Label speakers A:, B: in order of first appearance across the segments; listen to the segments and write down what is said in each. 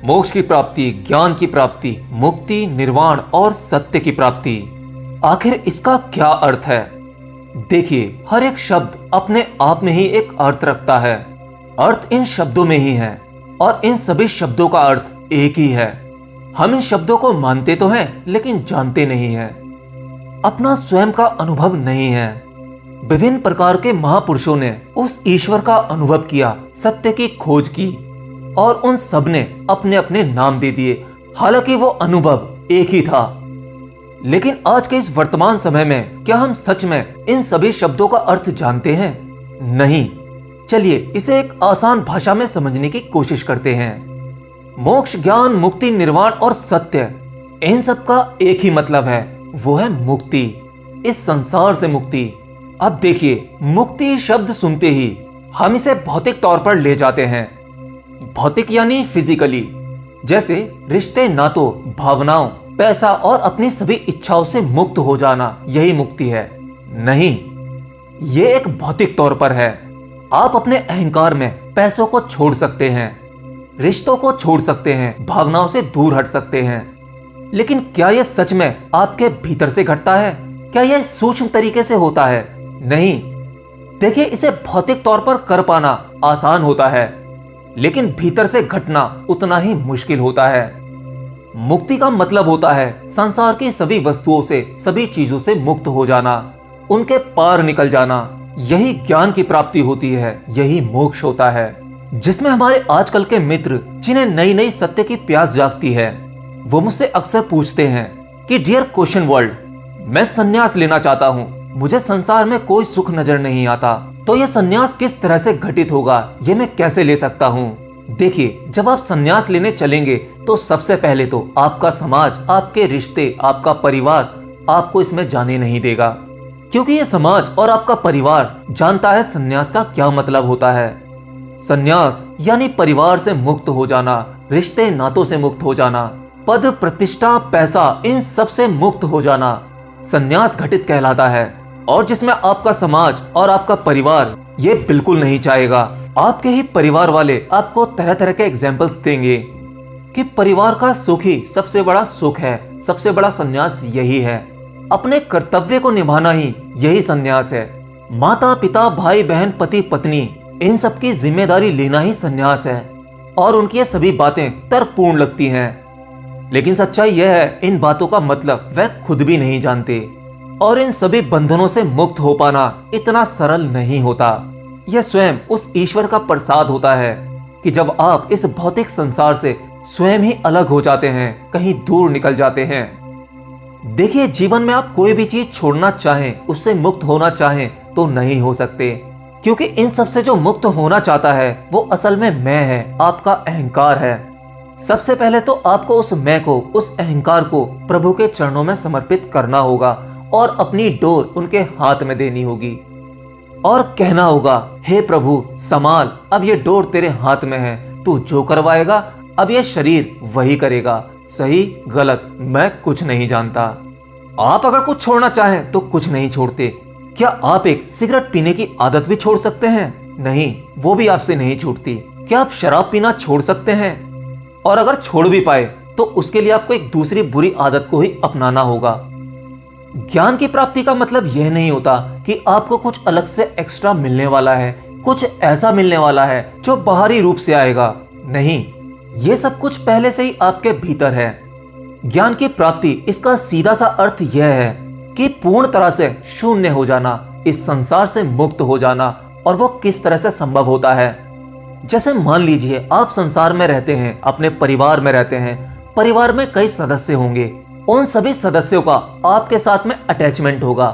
A: मोक्ष की प्राप्ति, ज्ञान की प्राप्ति, मुक्ति, निर्वाण और सत्य की प्राप्ति। आखिर इसका क्या अर्थ है? देखिए, हर एक शब्द अपने आप में ही एक अर्थ रखता है। अर्थ इन शब्दों में ही है और इन सभी शब्दों का अर्थ एक ही है। हम इन शब्दों को मानते तो हैं लेकिन जानते नहीं हैं। अपना स्वयं का अनुभव नहीं है। विभिन्न प्रकार के महापुरुषों ने उस ईश्वर का अनुभव किया, सत्य की खोज की और उन सब ने अपने अपने नाम दे दिए। हालांकि वो अनुभव एक ही था। लेकिन आज के इस वर्तमान समय में क्या हम सच में इन सभी शब्दों का अर्थ जानते हैं? नहीं। चलिए इसे एक आसान भाषा में समझने की कोशिश करते हैं। मोक्ष, ज्ञान, मुक्ति, निर्वाण और सत्य, इन सब का एक ही मतलब है, वो है मुक्ति, इस संसार से मुक्ति। अब देखिए, मुक्ति शब्द सुनते ही हम इसे भौतिक तौर पर ले जाते हैं। भौतिक यानी फिजिकली, जैसे रिश्ते, नातों, भावनाओं, पैसा और अपनी सभी इच्छाओं से मुक्त हो जाना, यही मुक्ति है। नहीं, ये एक भौतिक तौर पर है। आप अपने अहंकार में पैसों को छोड़ सकते हैं, रिश्तों को छोड़ सकते हैं, भावनाओं से दूर हट सकते हैं। लेकिन क्या यह सच में आपके भीतर से घटता है? क्या यह सूक्ष्म तरीके से होता है? नहीं। देखिए, इसे भौतिक तौर पर कर पाना आसान होता है, लेकिन भीतर से घटना उतना ही मुश्किल होता है। मुक्ति का मतलब होता है संसार की सभी वस्तुओं से, सभी चीजों से मुक्त हो जाना, उनके पार निकल जाना। यही ज्ञान की प्राप्ति होती है, यही मोक्ष होता है। जिसमें हमारे आजकल के मित्र, जिन्हें नई नई सत्य की प्यास जागती है, वो मुझसे अक्सर पूछते हैं कि डियर क्वेश्चन वर्ल्ड, मैं संन्यास लेना चाहता हूँ, मुझे संसार में कोई सुख नजर नहीं आता, तो यह संन्यास किस तरह से घटित होगा, ये मैं कैसे ले सकता हूँ? देखिए, जब आप संन्यास लेने चलेंगे तो सबसे पहले तो आपका समाज, आपके रिश्ते, आपका परिवार आपको इसमें जाने नहीं देगा, क्योंकि ये समाज और आपका परिवार जानता है संन्यास का क्या मतलब होता है। संन्यास यानी परिवार से मुक्त हो जाना, रिश्ते नातों से मुक्त हो जाना, पद, प्रतिष्ठा, पैसा, इन सब से मुक्त हो जाना संन्यास घटित कहलाता है। और जिसमें आपका समाज और आपका परिवार ये बिल्कुल नहीं चाहेगा। आपके ही परिवार वाले आपको तरह तरह के एग्जाम्पल्स देंगे कि परिवार का सुख ही सबसे बड़ा सुख है, सबसे बड़ा संन्यास यही है। अपने कर्तव्य को निभाना ही यही संन्यास है। माता पिता, भाई बहन, पति पत्नी, इन सब की जिम्मेदारी लेना ही संन्यास है। और उनकी ये सभी बातें तर्कपूर्ण लगती हैं, लेकिन सच्चाई यह है, इन बातों का मतलब वह खुद भी नहीं जानते। और इन सभी बंधनों से मुक्त हो पाना इतना सरल नहीं होता। यह स्वयं उस ईश्वर का प्रसाद होता है कि जब आप इस भौतिक संसार से स्वयं ही अलग हो जाते हैं, कहीं दूर निकल जाते हैं। देखिए, जीवन में आप कोई भी चीज छोड़ना चाहें, उससे मुक्त होना चाहें तो नहीं हो सकते, क्योंकि इन सब से जो मुक्त होना चाहता है वो असल में मैं है, आपका अहंकार है। सबसे पहले तो आपको उस मैं को, उस अहंकार को प्रभु के चरणों में समर्पित करना होगा और अपनी डोर उनके हाथ में देनी होगी और कहना होगा, हे प्रभु संभाल, अब ये डोर तेरे हाथ में है, तू जो करवाएगा अब ये शरीर वही करेगा, सही गलत मैं कुछ नहीं जानता। आप अगर कुछ छोड़ना चाहें तो कुछ नहीं छोड़ते। क्या आप एक सिगरेट पीने की आदत भी छोड़ सकते हैं? नहीं, वो भी आपसे नहीं छूटती। क्या आप शराब पीना छोड़ सकते हैं? और अगर छोड़ भी पाए तो उसके लिए आपको एक दूसरी बुरी आदत को ही अपनाना होगा। ज्ञान की प्राप्ति का मतलब यह नहीं होता कि आपको कुछ अलग से एक्स्ट्रा मिलने वाला है, कुछ ऐसा मिलने वाला है जो बाहरी रूप से आएगा। नहीं, ये सब कुछ पहले से ही आपके भीतर है। ज्ञान की प्राप्ति, इसका सीधा सा अर्थ यह है कि पूर्ण तरह से शून्य हो जाना, इस संसार से मुक्त हो जाना। और वो किस तरह से संभव होता है? जैसे मान लीजिए आप संसार में रहते हैं, अपने परिवार में रहते हैं, परिवार में कई सदस्य होंगे, उन सभी सदस्यों का आपके साथ में अटैचमेंट होगा,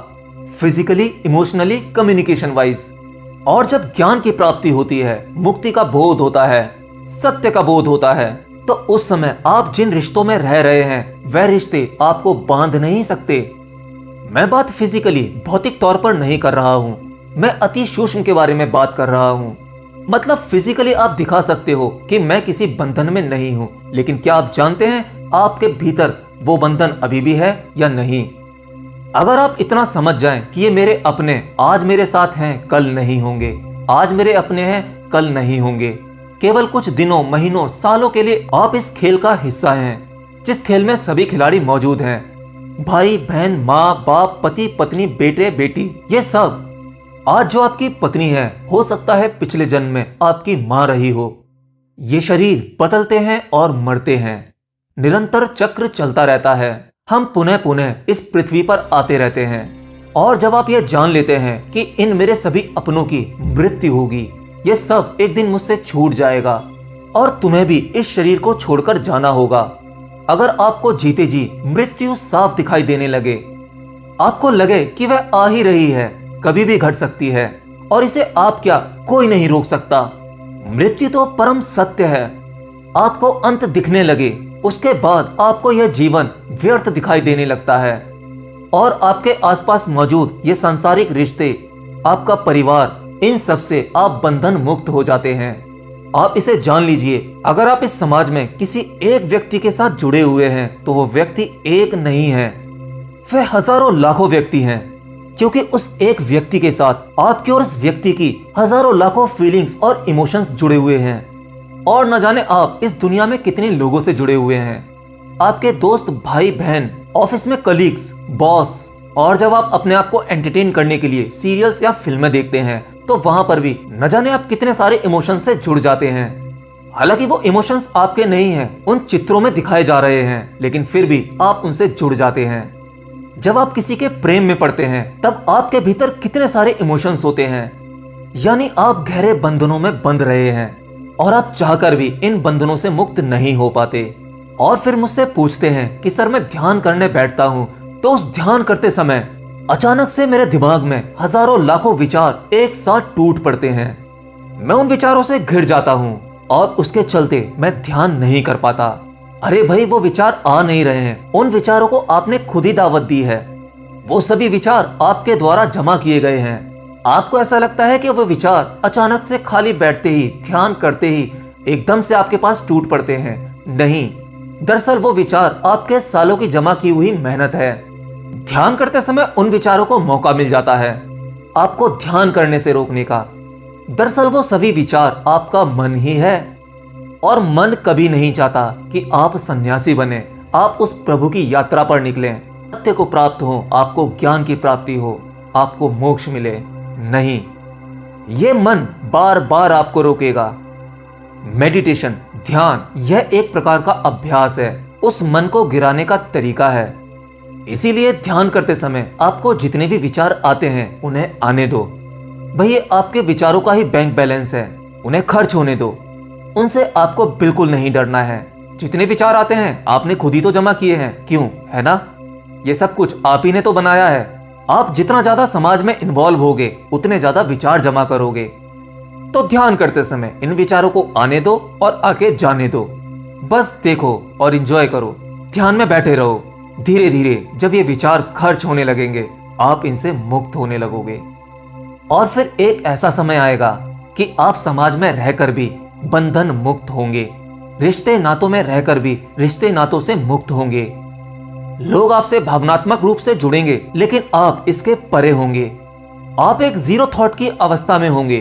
A: फिजिकली, इमोशनली, कम्युनिकेशन वाइज। और जब ज्ञान की प्राप्ति होती है, मुक्ति का बोध होता है, सत्य का बोध होता है, तो उस समय आप जिन रिश्तों में रह रहे हैं वह रिश्ते आपको बांध नहीं सकते। मैं बात फिजिकली, भौतिक तौर पर नहीं कर रहा हूँ, मैं अति सूक्ष्म के बारे में बात कर रहा हूँ। मतलब फिजिकली आप दिखा सकते हो कि मैं किसी बंधन में नहीं हूँ, लेकिन क्या आप जानते हैं आपके भीतर वो बंधन अभी भी है या नहीं? अगर आप इतना समझ जाएं कि ये मेरे अपने आज मेरे साथ हैं, कल नहीं होंगे, आज मेरे अपने हैं, कल नहीं होंगे, केवल कुछ दिनों, महीनों, सालों के लिए आप इस खेल का हिस्सा हैं, जिस खेल में सभी खिलाड़ी मौजूद हैं। भाई, बहन, माँ, बाप, पति, पत्नी, बेटे, बेटी, ये सब। आज जो आपकी पत्नी है, हो सकता है पिछले जन्म में आपकी माँ रही हो। ये शरीर बदलते हैं और मरते हैं, निरंतर चक्र चलता रहता है। हम पुनः पुनः इस पृथ्वी पर आते रहते हैं। और जब आप ये जान लेते हैं कि इन मेरे सभी अपनों की मृत्यु होगी, ये सब एक दिन मुझसे छूट जाएगा और तुम्हें भी इस शरीर को छोड़कर जाना होगा। अगर आपको जीते जी मृत्यु साफ दिखाई देने लगे, आपको लगे कि वह आ ही रही है, कभी भी घट सकती है और इसे आप क्या, कोई नहीं रोक सकता। मृत्यु तो परम सत्य है। आपको अंत दिखने लगे, उसके बाद आपको यह जीवन व्यर्थ दिखाई देने लगता है और आपके आसपास मौजूद ये सांसारिक रिश्ते, आपका परिवार, इन सब से आप बंधन मुक्त हो जाते हैं। आप इसे जान लीजिए, अगर आप इस समाज में किसी एक व्यक्ति के साथ जुड़े हुए हैं तो वो व्यक्ति एक नहीं है, वे हजारों लाखों व्यक्ति हैं, क्योंकि उस एक व्यक्ति के साथ आपकी और उस व्यक्ति की हजारों लाखों फीलिंग्स और इमोशंस जुड़े हुए हैं। और न जाने आप इस दुनिया में कितने लोगों से जुड़े हुए हैं, आपके दोस्त, भाई, बहन, ऑफिस में कलीग्स, बॉस। और जब आप अपने आप को एंटरटेन करने के लिए सीरियल्स या फिल्में देखते हैं तो वहां पर भी न जाने आप कितने सारे इमोशंस से जुड़ जाते हैं। हालांकि वो इमोशंस आपके नहीं हैं, उन चित्रों में दिखाए जा रहे हैं, लेकिन फिर भी आप उनसे जुड़ जाते हैं। जब आप किसी के प्रेम में पड़ते हैं तब आपके भीतर कितने सारे इमोशंस होते हैं, यानी आप गहरे बंधनों में बंध रहे हैं और आप चाहकर भी इन बंधनों से मुक्त नहीं हो पाते। और फिर मुझसे पूछते हैं कि सर, मैं ध्यान करने बैठता हूँ तो उस ध्यान करते समय अचानक से मेरे दिमाग में हजारों लाखों विचार एक साथ टूट पड़ते हैं। मैं उन विचारों से घिर जाता हूँ और उसके चलते मैं ध्यान नहीं कर पाता। अरे भाई, वो विचार आ नहीं रहे हैं, उन विचारों को आपने खुद ही दावत दी है। वो सभी विचार आपके द्वारा जमा किए गए हैं। आपको ऐसा लगता है कि वो विचार अचानक से खाली बैठते ही, ध्यान करते ही एकदम से आपके पास टूट पड़ते हैं। नहीं, दरअसल वो विचार आपके सालों की जमा की हुई मेहनत है। ध्यान करते समय उन विचारों को मौका मिल जाता है आपको ध्यान करने से रोकने का। दरअसल वो सभी विचार आपका मन ही है और मन कभी नहीं चाहता कि आप सन्यासी बने, आप उस प्रभु की यात्रा पर निकलें, सत्य को प्राप्त हो, आपको ज्ञान की प्राप्ति हो, आपको मोक्ष मिले। नहीं, ये मन बार बार आपको रोकेगा। मेडिटेशन, ध्यान, यह एक प्रकार का अभ्यास है, उस मन को गिराने का तरीका है। इसीलिए ध्यान करते समय आपको जितने भी विचार आते हैं उन्हें आने दो। भाई, ये आपके विचारों का ही बैंक बैलेंस है, उन्हें खर्च होने दो। उनसे आपको बिल्कुल नहीं डरना है। जितने विचार आते हैं आपने खुद ही तो जमा किए हैं, क्यों, है ना? ये सब कुछ आप ही ने तो बनाया है। आप जितना ज्यादा समाज में इन्वॉल्व होगे उतने ज्यादा विचार जमा करोगे। तो ध्यान करते समय इन विचारों को आने दो और आके जाने दो। बस देखो और एंजॉय करो, ध्यान में बैठे रहो। धीरे धीरे जब ये विचार खर्च होने लगेंगे, आप इनसे मुक्त होने लगोगे। और फिर एक ऐसा समय आएगा कि आप समाज में रहकर भी बंधन मुक्त होंगे, रिश्ते नातों में रहकर भी रिश्ते नातों से मुक्त होंगे। लोग आपसे भावनात्मक रूप से जुड़ेंगे, लेकिन आप इसके परे होंगे। आप एक जीरो थॉट की अवस्था में होंगे,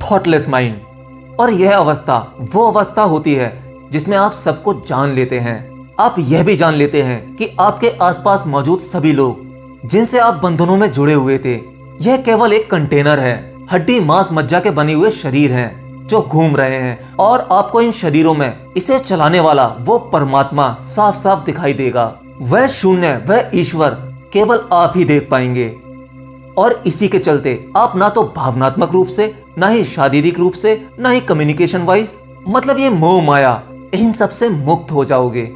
A: थॉटलेस माइंड। और यह अवस्था वो अवस्था होती है जिसमें आप सब कुछ जान लेते हैं। आप यह भी जान लेते हैं कि आपके आसपास मौजूद सभी लोग जिनसे आप बंधनों में जुड़े हुए थे, यह केवल एक कंटेनर है, हड्डी मांस मज्जा के बने हुए शरीर हैं जो घूम रहे हैं, और आपको इन शरीरों में इसे चलाने वाला वो परमात्मा साफ साफ दिखाई देगा। वह शून्य, वह ईश्वर केवल आप ही देख पाएंगे। और इसी के चलते आप ना तो भावनात्मक रूप से, ना ही शारीरिक रूप से, ना ही कम्युनिकेशन वाइज, मतलब ये मोह माया, इन सब से मुक्त हो जाओगे।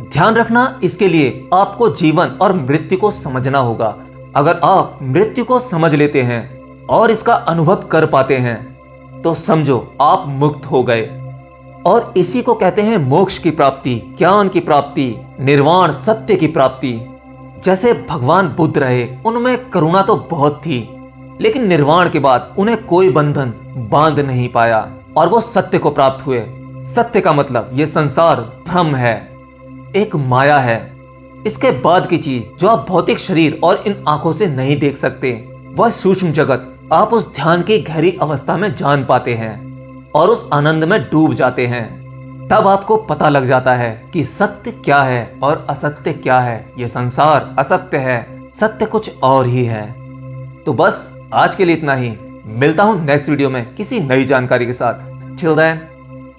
A: ध्यान रखना, इसके लिए आपको जीवन और मृत्यु को समझना होगा। अगर आप मृत्यु को समझ लेते हैं और इसका अनुभव कर पाते हैं तो समझो आप मुक्त हो गए। और इसी को कहते हैं मोक्ष की प्राप्ति, ज्ञान की प्राप्ति, निर्वाण, सत्य की प्राप्ति। जैसे भगवान बुद्ध रहे, उनमें करुणा तो बहुत थी, लेकिन निर्वाण के बाद उन्हें कोई बंधन बांध नहीं पाया और वो सत्य को प्राप्त हुए। सत्य का मतलब ये संसार भ्रम है, एक माया है। इसके बाद की चीज जो आप भौतिक शरीर और इन आंखों से नहीं देख सकते, वह सूक्ष्म जगत आप उस ध्यान की गहरी अवस्था में जान पाते हैं। और उस आनंद में डूब जाते हैं। तब आपको पता लग जाता है कि सत्य क्या है और असत्य क्या है। ये संसार असत्य है, सत्य कुछ और ही है। तो बस आज के लिए इतना ही। मिलता हूं नेक्स्ट वीडियो में किसी नई जानकारी के साथ। Till then,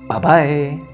A: bye bye.